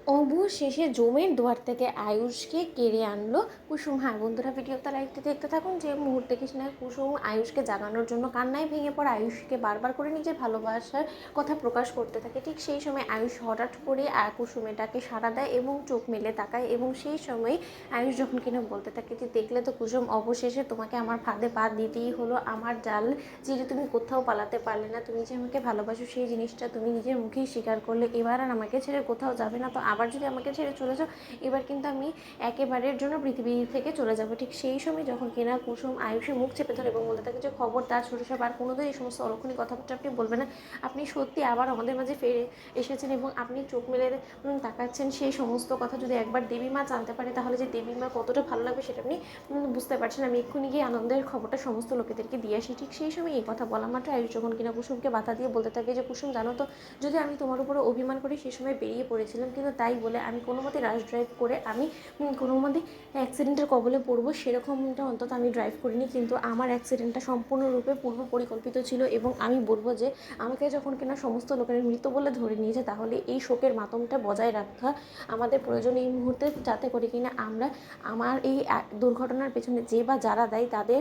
অবশেষে জমের দুয়ার থেকে আয়ুষকে কেড়ে আনলো কুসুম। হ্যাঁ বন্ধুরা, ভিডিওটা লাইকটা দেখতে থাকুন। যে মুহূর্তে কিনা কুসুম আয়ুষকে জাগানোর জন্য কান্নায় ভেঙে পড়ে আয়ুষকে বারবার করে নিজের ভালোবাসার কথা প্রকাশ করতে থাকে, ঠিক সেই সময় আয়ুষ হঠাৎ করে কুসুমেটাকে সাড়া দেয় এবং চোখ মেলে তাকায়। এবং সেই সময় আয়ুষ যখন কিনা বলতে থাকে যে দেখলে তো কুসুম, অবশেষে তোমাকে আমার ফাঁদে পা দিতেই হলো। আমার জাল চিরে তুমি কোথাও পালাতে পারলে না। তুমি যে আমাকে ভালোবাসো সেই জিনিসটা তুমি নিজের মুখেই স্বীকার করলে। এবার আর আমাকে ছেড়ে কোথাও যাবে না। তো আবার যদি আমাকে ছেড়ে চলে যাও, এবার কিন্তু আমি একেবারের জন্য পৃথিবী থেকে চলে যাব। ঠিক সেই সময় যখন কিনা কুসুম আয়ুষের মুখ চেপে ধরে এবং বলতে থাকে যে খবরদার সরিষা, আর কোনোদিন এই সমস্ত অলক্ষণী কথাবার্তা আপনি বলবেন না। আপনি সত্যি আবার আমাদের মাঝে ফিরে এসেছেন এবং আপনি চোখ মেলে তাকাচ্ছেন। সেই সমস্ত কথা যদি একবার দেবী মা জানতে পারে, তাহলে যে দেবী মা কতটা ভালো লাগবে সেটা আপনি বুঝতে পারছেন। আমি এক্ষুনি গিয়ে আনন্দের খবরটা সমস্ত লোকেদেরকে দিয়ে আসি। ঠিক সেই সময় এই কথা বলা মাত্র আয়ুষ যখন কিনা কুসুমকে বাধা দিয়ে বলতে থাকে যে কুসুম, জানো তো, যদি আমি তোমার উপরে অভিমান করি সেই সময় বেরিয়ে পড়েছিলাম, কিন্তু তাই বলে আমি কোনো মতে রাশ ড্রাইভ করে আমি কোনো মতে অ্যাক্সিডেন্টের কবলে পড়বো সেরকমটা অন্তত আমি ড্রাইভ করিনি। কিন্তু আমার অ্যাক্সিডেন্টটা সম্পূর্ণরূপে পূর্ব পরিকল্পিত ছিল। এবং আমি বলবো যে আমাকে যখন কিনা সমস্ত লোকের মৃত বলে ধরে নিয়েছে, তাহলে এই শোকের মাতমটা বজায় রাখা আমাদের প্রয়োজন এই মুহূর্তে, যাতে করে কিনা আমরা আমার এই দুর্ঘটনার পেছনে যে বা যারা দায়ী তাদের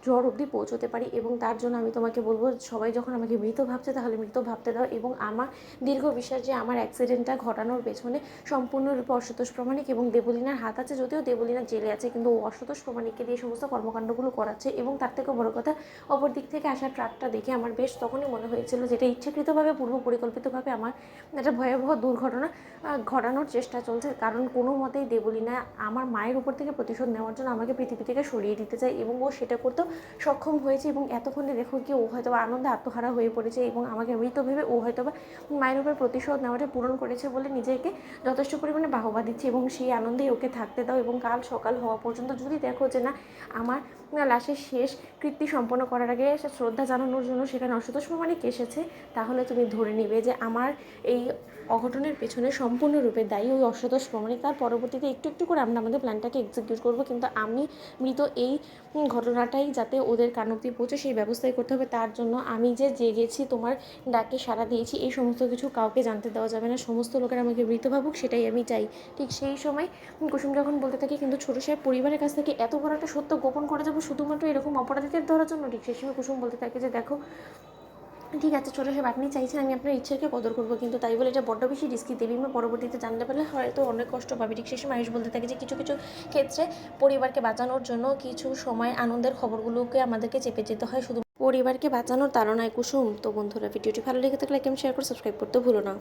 জ্বর অবধি পৌঁছতে পারি। এবং তার জন্য আমি তোমাকে বলবো, সবাই যখন আমাকে মৃত ভাবছে তাহলে মৃত ভাবতে দাও। এবং আমার দীর্ঘ বিশ্বাস যে আমার অ্যাক্সিডেন্টটা ঘটানোর পেছনে সম্পূর্ণরূপে অসন্তোষ প্রমাণিক এবং দেবলীনার হাত আছে। যদিও দেবলীনা জেলে আছে, কিন্তু ও অসন্তোষ প্রমাণিককে দিয়ে সমস্ত কর্মকাণ্ডগুলো করাচ্ছে। এবং তার থেকেও বড় কথা, অপর দিক থেকে আসা ট্রাকটা দেখে আমার বেশ তখনই মনে হয়েছিল যেটা ইচ্ছাকৃতভাবে পূর্ব পরিকল্পিতভাবে আমার একটা ভয়াবহ দুর্ঘটনা ঘটানোর চেষ্টা চলছে। কারণ কোনো মতেই দেবলীনা আমার মায়ের উপর থেকে প্রতিশোধ নেওয়ার জন্য আমাকে পৃথিবী থেকে সরিয়ে দিতে চায়, এবং ও সেটা করতেও সক্ষম হয়েছে। এবং এতক্ষণে দেখো কি ও হয়তো আনন্দে আত্মহারা হয়ে পড়েছে এবং আমাকে মৃত ভেবে ও হয়তো বা মায়ের উপর প্রতিশোধ নেওয়াটা পূরণ করেছে বলে নিজেকে যথেষ্ট পরিমাণে বাহবা দিচ্ছে। এবং সেই আনন্দেই ওকে থাকতে দাও। এবং কাল সকাল হওয়া পর্যন্ত যদি দেখো যে না, আমার লাশের শেষ কৃত্য সম্পন্ন করার আগে শ্রদ্ধা জানানোর জন্য সেখানে অসন্তোষ প্রমাণিক এসেছে, তাহলে তুমি ধরে নিবে যে আমার এই অঘটনের পেছনে সম্পূর্ণরূপে দায়ী ওই অসন্তোষ প্রমাণিক। তার পরবর্তীতে একটু একটু করে আমরা আমাদের প্ল্যানটাকে এক্সিকিউট করবো, কিন্তু আমি মৃত এই ঘটনাটাই যাতে ওদের কান অব্দি পৌঁছে সেই ব্যবস্থাই করতে হবে। তার জন্য আমি যে জেগেছি, তোমার ডাকে সাড়া দিয়েছি, এই সমস্ত কিছু কাউকে জানতে দেওয়া যাবে না। সমস্ত লোকেরা আমাকে মৃত ভাবুক, সেটাই আমি চাই। ঠিক সেই সময় কুসুম যখন বলতে থাকে কিন্তু ছোটো সাহেব পরিবারের কাছ থেকে এত বড় একটা সত্য গোপন করে যাবো শুধুমাত্র এরকম অপরাধীদের ধরার জন্য। ঠিক সেই সময় কুসুম বলতে থাকে যে দেখো, ঠিক আছে ছোটো সাহেব, আপনি চাইছেন আমি আপনার ইচ্ছাকে কদর করবো, কিন্তু তাই বলে এটা বড্ড বেশি রিস্কি। দেবীমা পরবর্তীতে জানতে পারলে হয়তো অনেক কষ্ট পাবে। ঠিক সেই সময় আয়ুষ বলতে থাকে যে কিছু কিছু ক্ষেত্রে পরিবারকে বাঁচানোর জন্য কিছু সময় আনন্দের খবরগুলোকে আমাদেরকে চেপে যেতে হয়, শুধু পরিবারকে বাঁচানোর তাড়নায়। কুসুম, তো বন্ধুরা ভিডিওটি ভালো লেগে থাকলে লাইক এবং শেয়ার করে সাবস্ক্রাইব করতে ভুলো না।